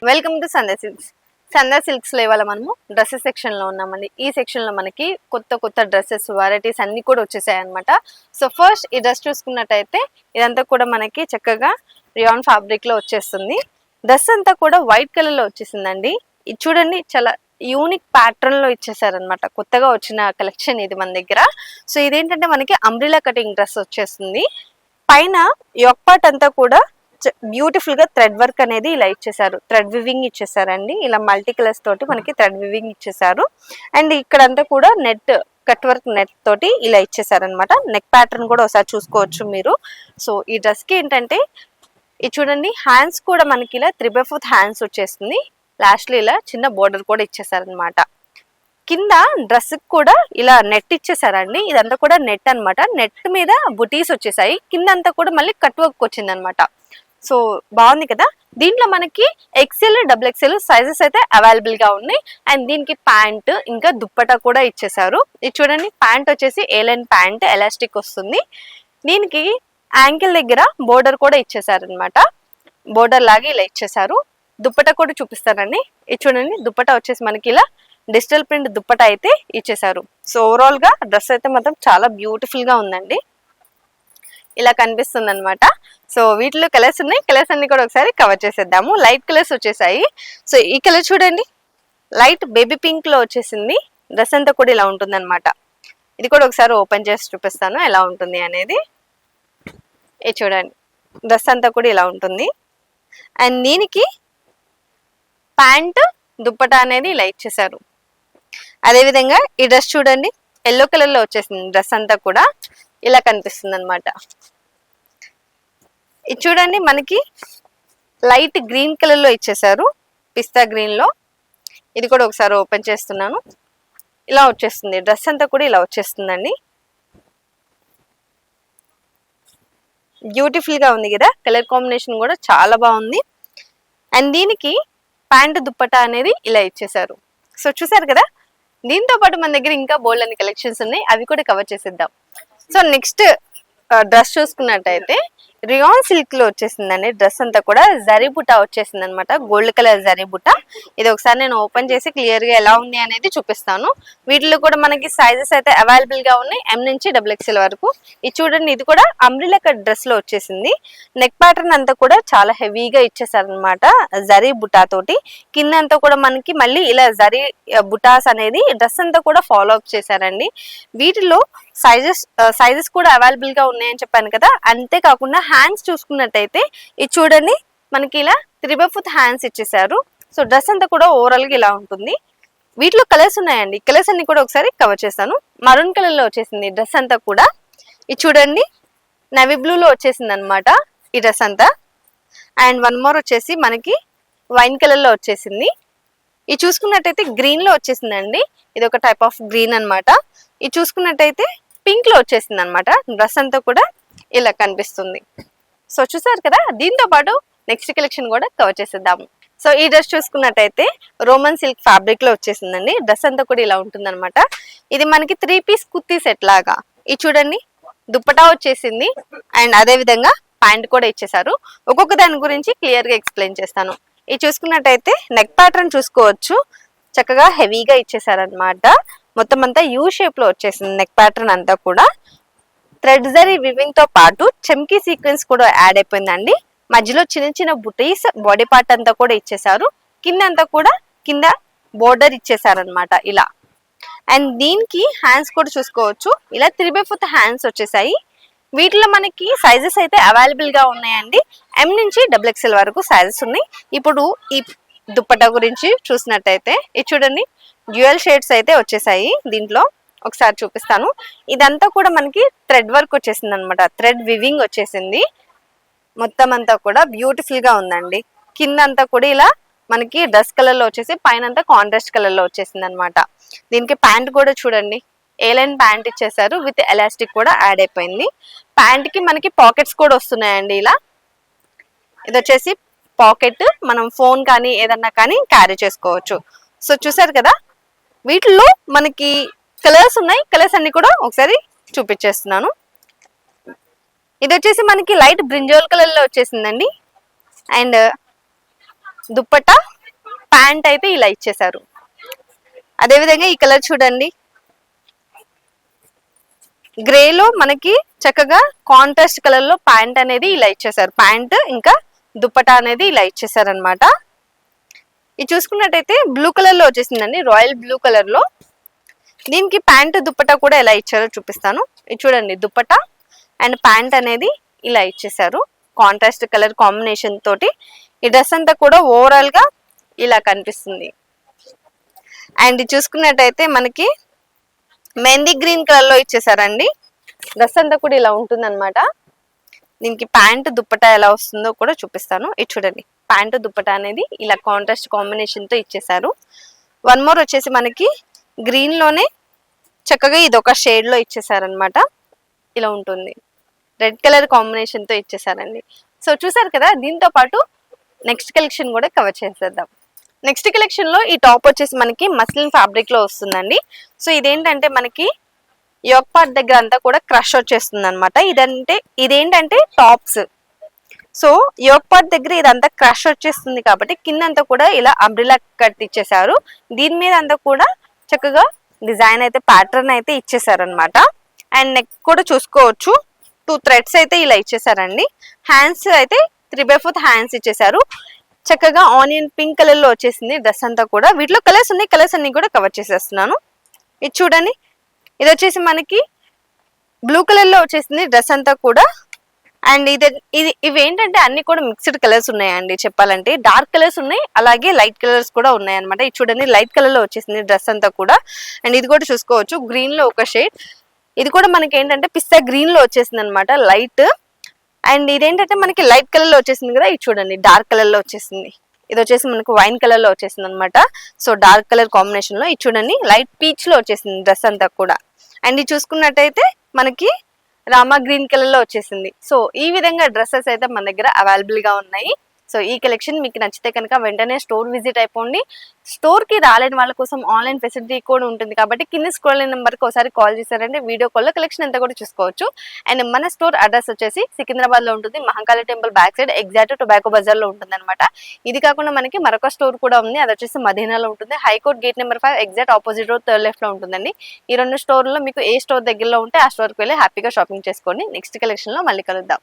Welcome to Sanda silks. Sanda silks లో ఇవాళ మనము డ్రెస్సెస్ సెక్షన్ లో ఉన్నామండి. ఈ సెక్షన్ లో మనకి కొత్త డ్రెస్సెస్ వెరైటీస్ అన్ని కూడా వచ్చేసాయి అనమాట. సో ఫస్ట్ ఈ డ్రెస్ చూసుకున్నట్టయితే ఇదంతా కూడా మనకి చక్కగా రియాన్ ఫ్యాబ్రిక్ లో వచ్చేస్తుంది. డ్రెస్ అంతా కూడా వైట్ కలర్ లో వచ్చేసిందండి. ఇది చూడండి, చాలా యూనిక్ ప్యాటర్న్ లో ఇచ్చేసారనమాట. కొత్తగా వచ్చిన కలెక్షన్ ఇది మన దగ్గర. సో ఇదేంటంటే మనకి అంబ్రిలా కటింగ్ డ్రెస్ వచ్చేస్తుంది. పైన యోక్ పార్ట్ అంతా కూడా బ్యూటిఫుల్ గా థ్రెడ్ వర్క్ అనేది ఇలా ఇచ్చేసారు. థ్రెడ్ వివింగ్ ఇచ్చేసారండి. ఇలా మల్టీ కలర్స్ తోటి మనకి థ్రెడ్ వివింగ్ ఇచ్చేసారు. అండ్ ఇక్కడంతా కూడా నెట్ కట్ వర్క్ నెట్ తోటి ఇలా ఇచ్చేసారనమాట. నెక్ ప్యాటర్న్ కూడా ఒకసారి చూసుకోవచ్చు మీరు. సో ఈ డ్రెస్ కి ఏంటంటే ఇది చూడండి, హ్యాండ్స్ కూడా మనకి ఇలా 3/4 హ్యాండ్స్ వచ్చేస్తుంది. లాస్ట్ లో ఇలా చిన్న బోర్డర్ కూడా ఇచ్చేసారనమాట. కింద డ్రెస్ కూడా ఇలా నెట్ ఇచ్చేసారండి. ఇదంతా కూడా నెట్ అనమాట. నెట్ మీద బుటీస్ వచ్చేసాయి. కింద అంతా కూడా మళ్ళీ కట్ వర్క్ వచ్చింది అనమాట. సో బాగుంది కదా. దీంట్లో మనకి XL, XXL సైజెస్ అయితే అవైలబుల్ గా ఉన్నాయి. అండ్ దీనికి ప్యాంట్ ఇంకా దుప్పటా కూడా ఇచ్చేసారు. ఇది చూడండి, ప్యాంట్ వచ్చేసి ఏలైన్ ప్యాంట్, ఎలాస్టిక్ వస్తుంది. దీనికి యాంకిల్ దగ్గర బోర్డర్ కూడా ఇచ్చేసారు అనమాట. బోర్డర్ లాగా ఇలా ఇచ్చేసారు. దుప్పటా కూడా చూపిస్తానండి. ఇది చూడండి, దుప్పటా వచ్చేసి మనకి ఇలా డిజిటల్ ప్రింట్ దుప్పటా అయితే ఇచ్చేసారు. సో ఓవరాల్ గా డ్రెస్ అయితే మాత్రం చాలా బ్యూటిఫుల్ గా ఉందండి. ఇలా కనిపిస్తుంది అనమాట. సో వీటిలో కలర్స్ ఉన్నాయి. కలర్స్ అన్ని కూడా ఒకసారి కవర్ చేసేద్దాము. లైట్ కలర్స్ వచ్చేసాయి. సో ఈ కలర్ చూడండి, లైట్ బేబీ పింక్ లో వచ్చేసింది. డ్రెస్ అంతా కూడా ఇలా ఉంటుంది అనమాట. ఇది కూడా ఒకసారి ఓపెన్ చేసి చూపిస్తాను ఎలా ఉంటుంది అనేది. ఇది చూడండి, డ్రెస్ అంతా కూడా ఇలా ఉంటుంది. అండ్ దీనికి ప్యాంట్ దుప్పటా అనేది ఇలా ఇచ్చేసారు. అదేవిధంగా ఈ డ్రెస్ చూడండి, ఎల్లో కలర్ లో వచ్చేసింది. డ్రెస్ అంతా కూడా ఇలా కనిపిస్తుంది అనమాట. ఇది చూడండి, మనకి లైట్ గ్రీన్ కలర్ లో ఇచ్చేసారు, పిస్తా గ్రీన్ లో. ఇది కూడా ఒకసారి ఓపెన్ చేస్తున్నాను. ఇలా వచ్చేస్తుంది డ్రెస్ అంతా కూడా ఇలా వచ్చేస్తుందండి. బ్యూటిఫుల్ గా ఉంది కదా. కలర్ కాంబినేషన్ కూడా చాలా బాగుంది. అండ్ దీనికి ప్యాంటు దుప్పటా అనేది ఇలా ఇచ్చేసారు. సో చూసారు కదా. దీంతో పాటు మన దగ్గర ఇంకా బోల్డ్ అన్ని కలెక్షన్స్ ఉన్నాయి, అవి కూడా కవర్ చేసేద్దాం. సో నెక్స్ట్ డ్రెస్ చూసుకున్నట్టయితే రియాన్ సిల్క్ లో వచ్చేసిందండి. డ్రెస్ అంతా కూడా జరీ బుటా వచ్చేసింది అనమాట. Gold colour zari buta. ఇది ఒకసారి నేను ఓపెన్ చేసి క్లియర్ గా ఎలా ఉంది అనేది చూపిస్తాను. వీటిలో కూడా మనకి సైజెస్ అయితే అవైలబుల్ గా ఉన్నాయి, M నుంచి XXL వరకు. ఇది చూడండి, ఇది కూడా అంబ్రిలా కట్ డ్రెస్ లో వచ్చేసింది. నెక్ ప్యాటర్న్ అంతా కూడా చాలా హెవీగా ఇచ్చేసారనమాట జరీ బుటా తోటి. కింద అంతా కూడా మనకి మళ్ళీ ఇలా బుటాస్ అనేది డ్రెస్ అంతా కూడా ఫాలో అప్ చేశారండి. వీటిలో సైజెస్ కూడా అవైలబుల్ గా ఉన్నాయని చెప్పాను కదా. అంతేకాకుండా హ్యాండ్స్ చూసుకున్నట్టయితే ఇది చూడండి, మనకి ఇలా 3/4 హ్యాండ్స్ ఇచ్చేసారు. సో డ్రెస్ అంతా కూడా ఓవరాల్ గా ఇలా ఉంటుంది. వీటిలో కలర్స్ ఉన్నాయండి. కలర్స్ అన్ని కూడా ఒకసారి కవర్ చేస్తాను. మరూన్ కలర్ లో వచ్చేసింది డ్రెస్ అంతా కూడా. ఇది చూడండి, నవీ బ్లూ లో వచ్చేసింది అనమాట ఈ డ్రెస్ అంతా. అండ్ వన్ మోర్ వచ్చేసి మనకి వైన్ కలర్ లో వచ్చేసింది. ఇది చూసుకున్నట్టయితే గ్రీన్ లో వచ్చేసిందండి. ఇది ఒక టైప్ ఆఫ్ గ్రీన్ అనమాట. ఇది చూసుకున్నట్టయితే పింక్ లో వచ్చేసింది అనమాట. డ్రెస్ అంతా కూడా ఇలా కనిపిస్తుంది. సో చూసారు కదా. దీంతో పాటు నెక్స్ట్ కలెక్షన్ కూడా కవర్ చేసేద్దాము. సో ఈ డ్రెస్ చూసుకున్నట్టయితే రోమన్ సిల్క్ ఫ్యాబ్రిక్ లో వచ్చేసిందండి. డ్రెస్ అంతా కూడా ఇలా ఉంటుంది అనమాట. ఇది మనకి 3 పీస్ కుర్తీ సెట్ లాగా. ఇది చూడండి, దుప్పటా వచ్చేసింది. అండ్ అదే విధంగా ప్యాంట్ కూడా ఇచ్చేసారు. ఒక్కొక్క దాని గురించి క్లియర్ గా ఎక్స్ప్లెయిన్ చేస్తాను. ఇది చూసుకున్నట్టయితే నెక్ ప్యాటర్న్ చూసుకోవచ్చు, చక్కగా హెవీగా ఇచ్చేసారనమాట. మొత్తం అంతా యూ షేప్ లో వచ్చేసింది నెక్ ప్యాటర్న్ అంతా కూడా. థ్రెడ్ జరీ వివింగ్ తో పాటు చెమ్కీ సీక్వెన్స్ కూడా యాడ్ అయిపోయిందండి. మధ్యలో చిన్న చిన్న బుటీస్ బాడీ పార్ట్ అంతా కూడా ఇచ్చేసారు. కింద అంతా కూడా కింద బోర్డర్ ఇచ్చేసారనమాట ఇలా. అండ్ దీనికి హ్యాండ్స్ కూడా చూసుకోవచ్చు, ఇలా 3/4 హ్యాండ్స్ వచ్చేసాయి. వీటిలో మనకి సైజెస్ అయితే అవైలబుల్ గా ఉన్నాయండి. M నుంచి XXL వరకు సైజెస్ ఉన్నాయి. ఇప్పుడు ఈ దుప్పటా గురించి చూసినట్టయితే ఇది చూడండి, డ్యూయల్ షేడ్స్ అయితే వచ్చేసాయి. దీంట్లో ఒకసారి చూపిస్తాను. ఇదంతా కూడా మనకి థ్రెడ్ వర్క్ వచ్చేసింది అనమాట. థ్రెడ్ వివింగ్ వచ్చేసింది. మొత్తం అంతా కూడా బ్యూటిఫుల్ గా ఉందండి. కింద అంతా కూడా ఇలా మనకి డ్రెస్ కలర్ లో వచ్చేసి పైన అంతా కాంట్రాస్ట్ కలర్ లో వచ్చేసింది అనమాట. దీనికి ప్యాంట్ కూడా చూడండి, ఏలైన్ ప్యాంట్ ఇచ్చేసారు. విత్ ఎలాస్టిక్ కూడా యాడ్ అయిపోయింది. ప్యాంట్ కి మనకి పాకెట్స్ కూడా వస్తున్నాయండి ఇలా. ఇది వచ్చేసి పాకెట్, మనం ఫోన్ కానీ ఏదన్నా కానీ క్యారీ చేసుకోవచ్చు. సో చూసారు కదా. వీటిల్లో మనకి కలర్స్ ఉన్నాయి. కలర్స్ అన్ని కూడా ఒకసారి చూపించేస్తున్నాను. ఇది వచ్చేసి మనకి లైట్ బ్రింజాల్ కలర్ లో వచ్చేసిందండి. అండ్ దుప్పటా ప్యాంట్ అయితే ఇలా ఇచ్చేసారు. అదే విధంగా ఈ కలర్ చూడండి, గ్రేలో మనకి చక్కగా కాంట్రాస్ట్ కలర్ లో ప్యాంట్ అనేది ఇలా ఇచ్చేసారు. ప్యాంట్ ఇంకా దుప్పటా అనేది ఇలా ఇచ్చేసారు అనమాట. ఇది చూసుకున్నట్టయితే బ్లూ కలర్ లో వచ్చేసిందండి, రాయల్ బ్లూ కలర్ లో. దీనికి ప్యాంట్ దుప్పటా కూడా ఎలా ఇచ్చారో చూపిస్తాను. ఇది చూడండి, దుప్పటా అండ్ ప్యాంట్ అనేది ఇలా ఇచ్చేసారు కాంట్రాస్ట్ కలర్ కాంబినేషన్ తోటి. ఈ డ్రెస్ అంతా కూడా ఓవరాల్ గా ఇలా కనిపిస్తుంది. అండ్ చూసుకున్నట్టయితే మనకి మెహందీ గ్రీన్ కలర్ లో ఇచ్చేసారండి. డ్రెస్ అంతా కూడా ఇలా ఉంటుంది అనమాట. దీనికి ప్యాంట్ దుప్పటా ఎలా వస్తుందో కూడా చూపిస్తాను. ఇది చూడండి, ప్యాంటు దుప్పటా అనేది ఇలా కాంట్రాస్ట్ కాంబినేషన్ తో ఇచ్చేసారు. వన్ మోర్ వచ్చేసి మనకి గ్రీన్ లోనే చక్కగా ఇది ఒక షేడ్ లో ఇచ్చేసారనమాట. ఇలా ఉంటుంది, రెడ్ కలర్ కాంబినేషన్ తో ఇచ్చేసారండి. సో చూసారు కదా, దీంతో పాటు నెక్స్ట్ కలెక్షన్ కూడా కవర్ చేసేద్దాం. నెక్స్ట్ కలెక్షన్ లో ఈ టాప్ వచ్చేసి మనకి మస్లిన్ ఫ్యాబ్రిక్ లో వస్తుందండి. సో ఇదేంటంటే మనకి యోక్ పార్ట్ దగ్గర అంతా కూడా క్రష్ వచ్చేస్తుంది అనమాట. ఇదేంటంటే టాప్స్. సో యోక్ పార్ట్ దగ్గర ఇదంతా క్రష్ వచ్చేస్తుంది కాబట్టి కిందంతా కూడా ఇలా అంబ్రిలా కట్ ఇచ్చేసారు. దీని మీద అంతా కూడా చక్కగా డిజైన్ అయితే ప్యాటర్న్ అయితే ఇచ్చేసారు అనమాట. అండ్ నెక్ కూడా చూసుకోవచ్చు, 2 థ్రెడ్స్ అయితే ఇలా ఇచ్చేసారండి. హ్యాండ్స్ అయితే 3/4 హ్యాండ్స్ ఇచ్చేసారు. చక్కగా ఆనియన్ పింక్ కలర్ లో వచ్చేసింది డ్రెస్ అంతా కూడా. వీటిలో కలర్స్ ఉన్నాయి, కలర్స్ అన్ని కూడా కవర్ చేసేస్తున్నాను. ఇది చూడండి, ఇది వచ్చేసి మనకి బ్లూ కలర్ లో వచ్చేసింది డ్రెస్ అంతా కూడా. అండ్ ఇవి ఏంటంటే అన్ని కూడా మిక్స్డ్ కలర్స్ ఉన్నాయండి. చెప్పాలంటే డార్క్ కలర్స్ ఉన్నాయి, అలాగే లైట్ కలర్స్ కూడా ఉన్నాయి అనమాట. ఇది చూడండి, లైట్ కలర్ లో వచ్చేసింది డ్రెస్ అంతా కూడా. అండ్ ఇది కూడా చూసుకోవచ్చు, గ్రీన్ లో ఒక షేడ్. ఇది కూడా మనకి ఏంటంటే పిస్తా గ్రీన్ లో వచ్చేసింది అనమాట, లైట్. అండ్ ఇదేంటంటే మనకి లైట్ కలర్ లో వచ్చేసింది కదా, ఇది చూడండి డార్క్ కలర్ లో వచ్చేసింది. ఇది వచ్చేసి మనకు వైన్ కలర్ లో వచ్చేసింది అనమాట. సో డార్క్ కలర్ కాంబినేషన్ లో ఇది చూడండి లైట్ పీచ్ లో వచ్చేసింది డ్రెస్ అంతా కూడా. అండ్ ఇది చూసుకున్నట్టయితే మనకి రామా గ్రీన్ కలర్ లో వచ్చేసింది. సో ఈ విధంగా డ్రెస్సెస్ అయితే మన దగ్గర అవైలబుల్ గా ఉన్నాయి. సో ఈ కలెక్షన్ మీకు నచ్చితే కనుక వెంటనే స్టోర్ విజిట్ అయిపోండి. స్టోర్ కి రాలేని వాళ్ళ కోసం ఆన్లైన్ ఫెసిలిటీ కూడా ఉంటుంది కాబట్టి కింద స్క్రోల్ నెంబర్ కి ఒకసారి కాల్ చేశారంటే వీడియో కాల్ లో కలెక్షన్ అంతా కూడా చూసుకోవచ్చు. అండ్ మన స్టోర్ అడ్రస్ వచ్చేసి సికింద్రాబాద్ లో ఉంటుంది, Mahankali temple back side exact tobacco Bazaar లో ఉంటుంది అనమాట. ఇది కాకుండా మనకి మరొక స్టోర్ కూడా ఉంది, అది వచ్చేసి మదీనాలో ఉంటుంది, high court gate number 5 exact opposite road 3rd left లో ఉంటుందండి. ఈ 2 స్టోర్లలో మీకు ఏ స్టోర్ దగ్గరలో ఉంటే ఆ స్టోర్కి వెళ్ళి హ్యాపీగా షాపింగ్ చేసుకోండి. నెక్స్ట్ కలెక్షన్ లో మళ్ళీ కలుద్దాం.